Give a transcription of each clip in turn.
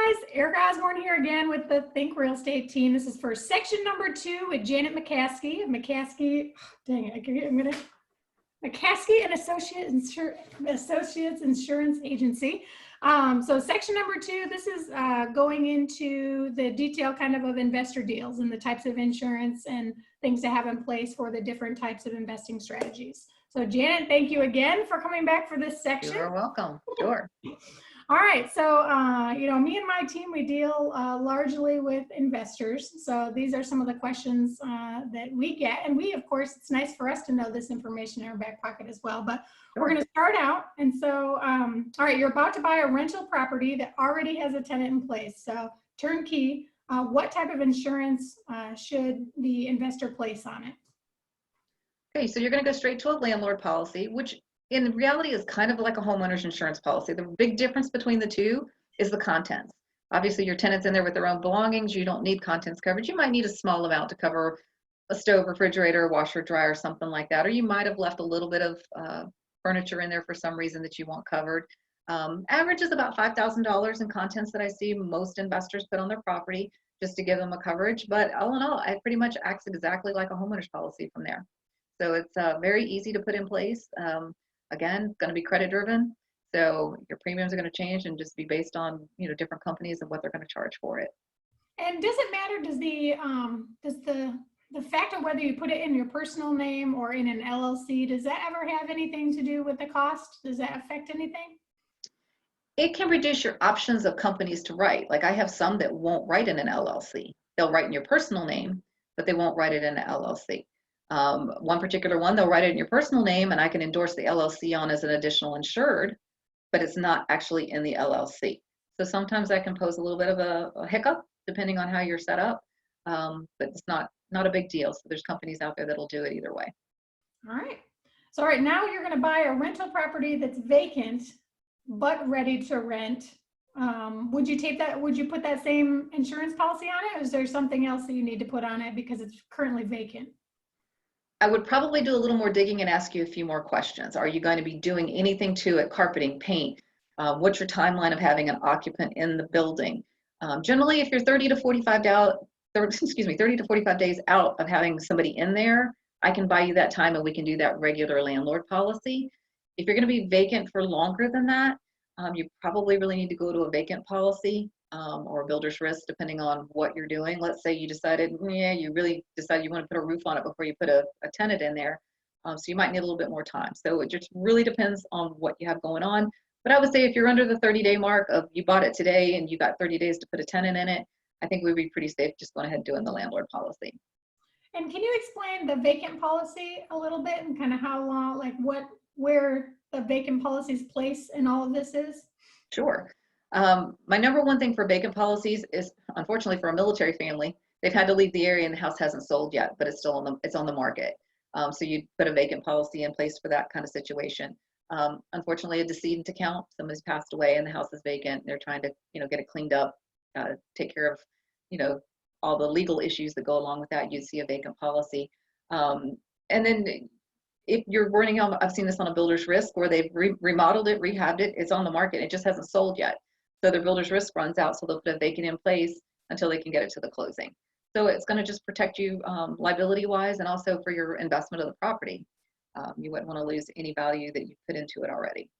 guys, Erica Osborne here again with the Think Real Estate team. This is for section number 2 with Janet McCaskey. McCaskey, dang it, I'm gonna McCaskey and Associates Insurance Agency. So section number 2, this is going into the detail kind of investor deals and the types of insurance and things to have in place for the different types of investing strategies. So Janet, thank you again for coming back for this section. You're welcome. Sure. All right, so me and my team, we deal largely with investors. So these are some of the questions that we get, and we, of course, it's nice for us to know this information in our back pocket as well. But sure, we're going to start out, and so all right, you're about to buy a rental property that already has a tenant in place. So turnkey, what type of insurance should the investor place on it? Okay, so you're going to go straight to a landlord policy, which in reality is kind of like a homeowner's insurance policy. The big difference between the two is the contents. Obviously, your tenant's in there with their own belongings. You don't need contents coverage. You might need a small amount to cover a stove, refrigerator, washer, dryer, something like that. Or you might have left a little bit of furniture in there for some reason that you want covered. Average is about $5,000 in contents that I see most investors put on their property just to give them a coverage. But all in all, it pretty much acts exactly like a homeowner's policy from there. So it's very easy to put in place. Again, it's going to be credit driven, so your premiums are going to change and just be based on different companies and what they're going to charge for it. And does it matter? Does the fact of whether you put it in your personal name or in an LLC, does that ever have anything to do with the cost? Does that affect anything? It can reduce your options of companies to write. Like I have some that won't write in an LLC. They'll write in your personal name, but they won't write it in an LLC. One particular one, they'll write it in your personal name and I can endorse the LLC on as an additional insured, but it's not actually in the LLC. So sometimes that can pose a little bit of a hiccup depending on how you're set up, but it's not a big deal. So there's companies out there that'll do it either way. All right. So all right, now you're going to buy a rental property that's vacant but ready to rent. Would you put that same insurance policy on it, or is there something else that you need to put on it because it's currently vacant? I would probably do a little more digging and ask you a few more questions. Are you going to be doing anything to it? Carpeting, paint? What's your timeline of having an occupant in the building? Generally, if you're 30 to 45 days out of having somebody in there, I can buy you that time and we can do that regular landlord policy. If you're going to be vacant for longer than that, you probably really need to go to a vacant policy. Or a builder's risk, depending on what you're doing. Let's say you decided, you really decided you want to put a roof on it before you put a tenant in there. So you might need a little bit more time. So it just really depends on what you have going on. But I would say if you're under the 30-day mark of you bought it today and you got 30 days to put a tenant in it, I think we'd be pretty safe just going ahead and doing the landlord policy. And can you explain the vacant policy a little bit and kind of how long, where the vacant policy's place in all of this is? Sure. My number one thing for vacant policies is, unfortunately for a military family, they've had to leave the area and the house hasn't sold yet, but it's still on the market. So you put a vacant policy in place for that kind of situation. Unfortunately, a decedent account, somebody's passed away and the house is vacant. They're trying to, get it cleaned up, take care of, all the legal issues that go along with that. You'd see a vacant policy. And then if you're running on, I've seen this on a builder's risk where they've remodeled it, rehabbed it, it's on the market, it just hasn't sold yet. So their builder's risk runs out, so they'll put a vacant in place until they can get it to the closing. So it's going to just protect you liability-wise and also for your investment of the property. You wouldn't want to lose any value that you put into it already.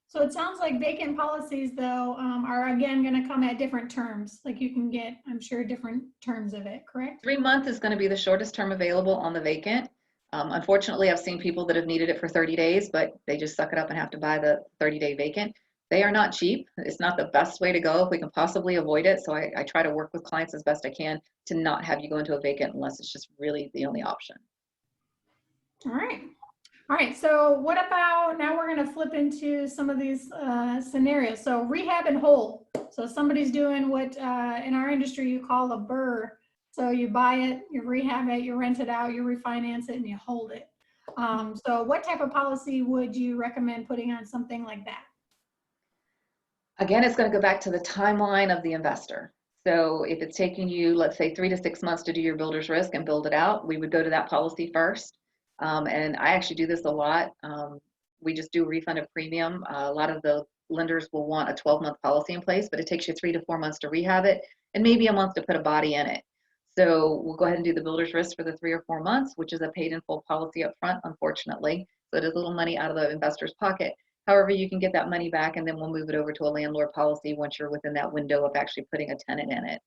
So it sounds like vacant policies, though, are again going to come at different terms. Like you can get, I'm sure, different terms of it, correct? 3 months is going to be the shortest term available on the vacant. Unfortunately, I've seen people that have needed it for 30 days, but they just suck it up and have to buy the 30-day vacant. They are not cheap. It's not the best way to go if we can possibly avoid it. So I try to work with clients as best I can to not have you go into a vacant unless it's just really the only option. All right. All right. So what about, now we're going to flip into some of these scenarios. So rehab and hold. So somebody's doing what in our industry you call a BRRRR. So you buy it, you rehab it, you rent it out, you refinance it, and you hold it. So what type of policy would you recommend putting on something like that? Again, it's going to go back to the timeline of the investor. So if it's taking you, let's say, 3 to 6 months to do your builder's risk and build it out, we would go to that policy first. And I actually do this a lot. We just do a refund of premium. A lot of the lenders will want a 12-month policy in place, but it takes you 3 to 4 months to rehab it and maybe a month to put a body in it. So we'll go ahead and do the builder's risk for the 3 or 4 months, which is a paid in full policy up front, unfortunately. So it is a little money out of the investor's pocket. However, you can get that money back, and then we'll move it over to a landlord policy once you're within that window of actually putting a tenant in it.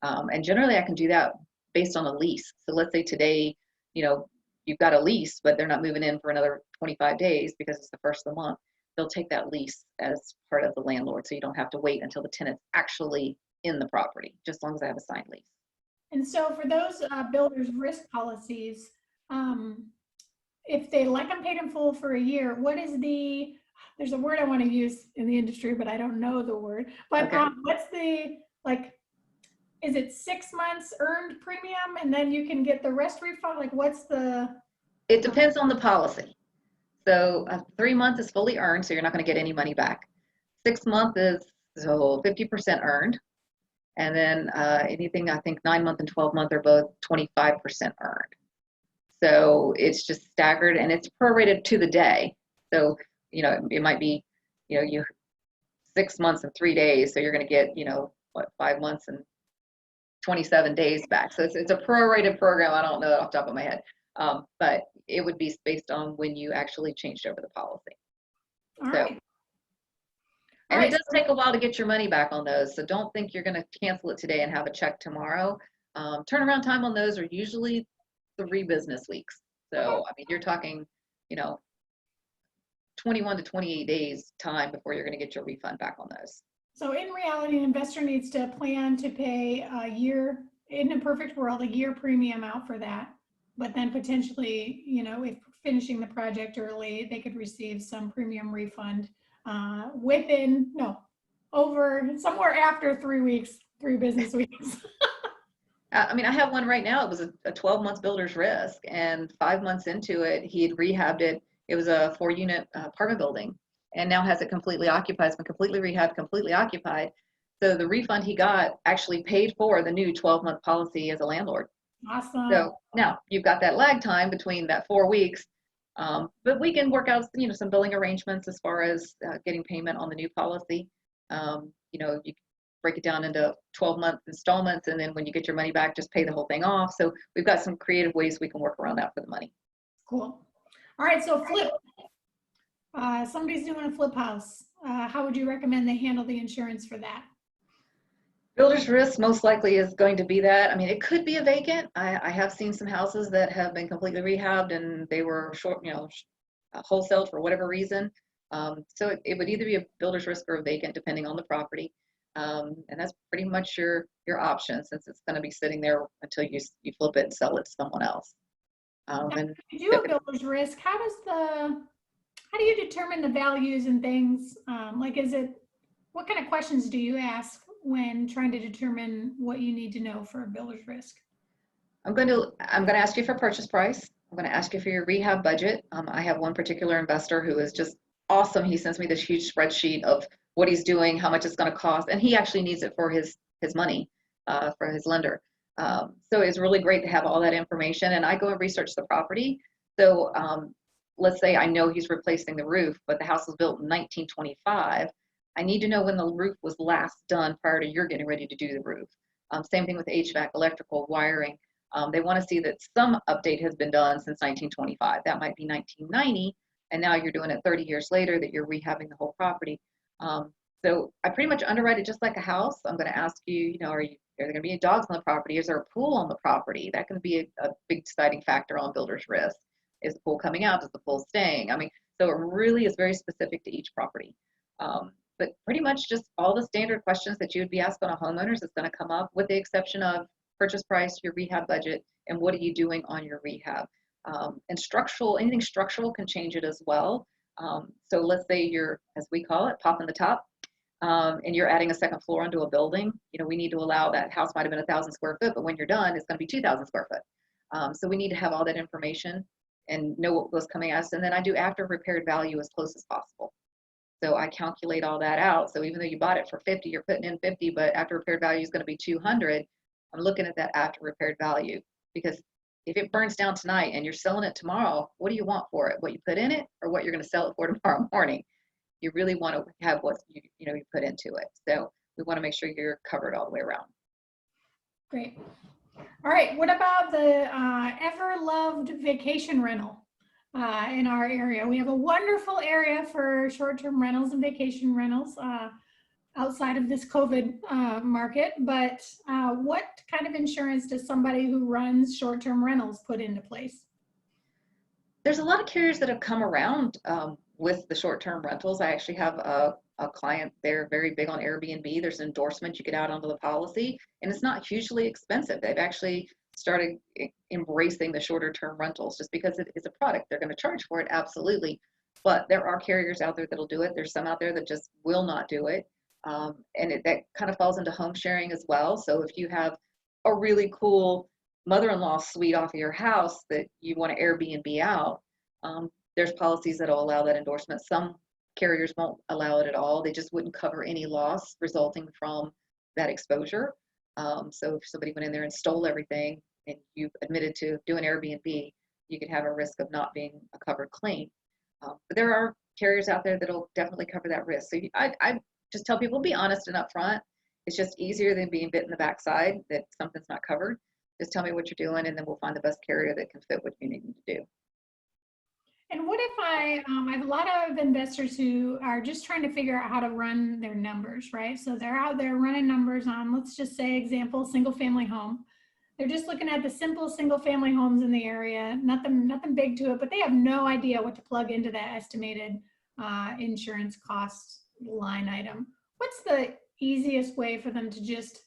And generally, I can do that based on a lease. So let's say today, you've got a lease, but they're not moving in for another 25 days because it's the first of the month. They'll take that lease as part of the landlord, so you don't have to wait until the tenant's actually in the property, just as long as I have a signed lease. And so for those builders risk policies, if they like them paid in full for a year, what is there's a word I want to use in the industry, but I don't know the word, but Okay. What's is it 6 months earned premium and then you can get the rest refund? Like what's It depends on the policy. So 3 months is fully earned, so you're not going to get any money back. 6 months is 50% earned. And then anything, I think 9 month and 12 month are both 25% earned. So it's just staggered and it's prorated to the day. So, it might be, you 6 months and 3 days. So you're going to get, 5 months and 27 days back. So it's a prorated program. I don't know off the top of my head. But it would be based on when you actually changed over the policy. all right. And it does take a while to get your money back on those. So don't think you're going to cancel it today and have a check tomorrow. Turnaround time on those are usually 3 business weeks. So, I mean, you're talking, 21 to 28 days time before you're going to get your refund back on those. So in reality, an investor needs to plan to pay a year, in a perfect world, a year premium out for that. But then potentially, if finishing the project early, they could receive some premium refund over somewhere after 3 weeks, 3 business weeks. I mean, I have one right now. It was a 12-month builder's risk, and 5 months into it, he had rehabbed it. It was a 4-unit apartment building, and now has it completely occupied. It's been completely rehabbed, completely occupied. So the refund he got actually paid for the new 12-month policy as a landlord. Awesome. So now you've got that lag time between that 4 weeks, but we can work out, some billing arrangements as far as getting payment on the new policy. You break it down into 12-month installments, and then when you get your money back, just pay the whole thing off. So we've got some creative ways we can work around that for the money. Cool. All right, so flip. Somebody's doing a flip house. How would you recommend they handle the insurance for that? Builder's risk most likely is going to be that. I mean, it could be a vacant. I have seen some houses that have been completely rehabbed and they were wholesaled for whatever reason. So it would either be a builder's risk or a vacant, depending on the property. And that's pretty much your option, since it's going to be sitting there until you flip it and sell it to someone else. And if you do a builder's risk, how do you determine the values and things? What kind of questions do you ask when trying to determine what you need to know for a builder's risk? I'm going to ask you for purchase price. I'm going to ask you for your rehab budget. I have one particular investor who is just awesome. He sends me this huge spreadsheet of what he's doing, how much it's going to cost, and he actually needs it for his money, for his lender. So it's really great to have all that information, and I go and research the property. So let's say I know he's replacing the roof, but the house was built in 1925. I need to know when the roof was last done prior to you're getting ready to do the roof. Same thing with HVAC, electrical, wiring. They want to see that some update has been done since 1925. That might be 1990, and now you're doing it 30 years later that you're rehabbing the whole property. So I pretty much underwrite it just like a house. I'm going to ask you, are there going to be dogs on the property? Is there a pool on the property? That can be a big deciding factor on builder's risk. Is the pool coming out? Is the pool staying? I mean, so it really is very specific to each property. But pretty much just all the standard questions that you would be asked on a homeowner's is going to come up, with the exception of purchase price, your rehab budget, and what are you doing on your rehab. And anything structural can change it as well. So let's say you're, as we call it, popping the top, and you're adding a second floor onto a building. We need to allow that house might have been 1,000 square foot, but when you're done, it's going to be 2,000 square foot. So we need to have all that information and know what was coming at us. And then I do after repaired value as close as possible. So I calculate all that out. So even though you bought it for 50, you're putting in 50, but after repaired value is going to be 200. I'm looking at that after repaired value, because if it burns down tonight and you're selling it tomorrow, what do you want for it? What you put in it or what you're going to sell it for tomorrow morning? you really want to have what you put into it. So we want to make sure you're covered all the way around. Great. All right, what about the ever-loved vacation rental in our area? We have a wonderful area for short-term rentals and vacation rentals outside of this COVID market, but what kind of insurance does somebody who runs short-term rentals put into place? There's a lot of carriers that have come around with the short-term rentals. I actually have a client, they're very big on Airbnb. There's an endorsement you get out onto the policy, and it's not hugely expensive. They've actually started embracing the shorter term rentals just because it is a product. They're going to charge for it, absolutely. But there are carriers out there that'll do it. There's some out there that just will not do it. And that kind of falls into home sharing as well. So if you have a really cool mother-in-law suite off of your house that you want to Airbnb out, there's policies that will allow that endorsement. Some carriers won't allow it at all. They just wouldn't cover any loss resulting from that exposure. So if somebody went in there and stole everything and you admitted to doing Airbnb, you could have a risk of not being a covered claim. But there are carriers out there that'll definitely cover that risk. So I just tell people, be honest and upfront. It's just easier than being bit in the backside that something's not covered. Just tell me what you're doing, and then we'll find the best carrier that can fit what you need to do. And what if I have a lot of investors who are just trying to figure out how to run their numbers, right? So they're out there running numbers on, let's just say, example, single family home. They're just looking at the simple single family homes in the area, nothing big to it, but they have no idea what to plug into that estimated insurance cost line item. What's the easiest way for them to just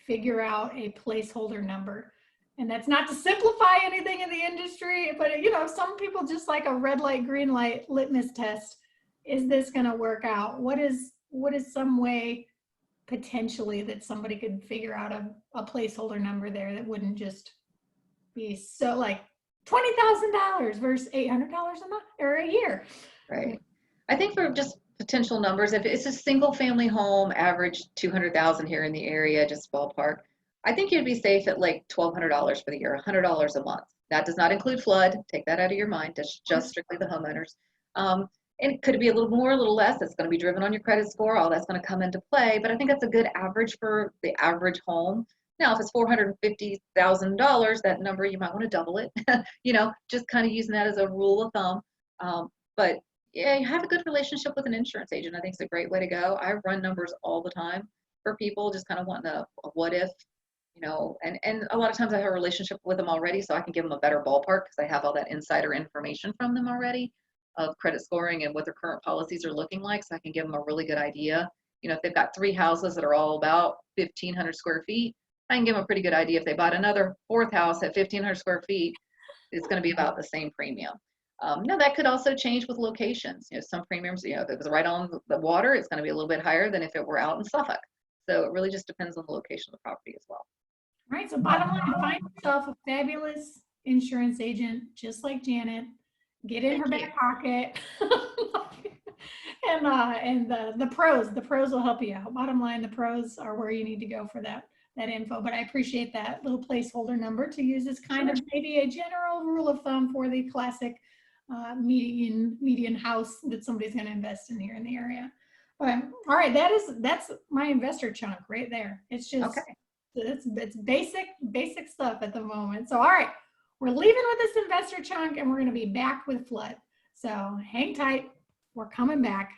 figure out a placeholder number? And that's not to simplify anything in the industry, but some people just like a red light, green light litmus test. Is this going to work out? What is some way potentially that somebody could figure out a placeholder number there that wouldn't just be so like $20,000 versus $800 a month or a year? Right. I think for just potential numbers, if it's a single family home, average 200,000 here in the area, just ballpark, I think you'd be safe at like $1,200 for the year, $100 a month. That does not include flood. Take that out of your mind. That's just strictly the homeowners. And it could be a little more, a little less. It's going to be driven on your credit score. All that's going to come into play. But I think that's a good average for the average home. Now, if it's $450,000, that number, you might want to double it. Just kind of using that as a rule of thumb. But yeah, you have a good relationship with an insurance agent. I think it's a great way to go. I run numbers all the time for people, just kind of wanting a what if. And a lot of times I have a relationship with them already, so I can give them a better ballpark because I have all that insider information from them already of credit scoring and what their current policies are looking like. So I can give them a really good idea. If they've got 3 houses that are all about 1,500 square feet, I can give them a pretty good idea. If they bought another 4th house at 1,500 square feet, it's going to be about the same premium. Now that could also change with locations. Some premiums, if it was right on the water, it's going to be a little bit higher than if it were out in Suffolk. So it really just depends on the location of the property as well. All right, so bottom line, find yourself a fabulous insurance agent, just like Janet. Get in her back pocket. And the pros will help you out. Bottom line, the pros are where you need to go for that info. But I appreciate that little placeholder number to use as kind of maybe a general rule of thumb for the classic median house that somebody's going to invest in here in the area. But all right, that's my investor chunk right there. It's just it's basic stuff at the moment. So all right, we're leaving with this investor chunk, and we're going to be back with flood. So hang tight. We're coming back.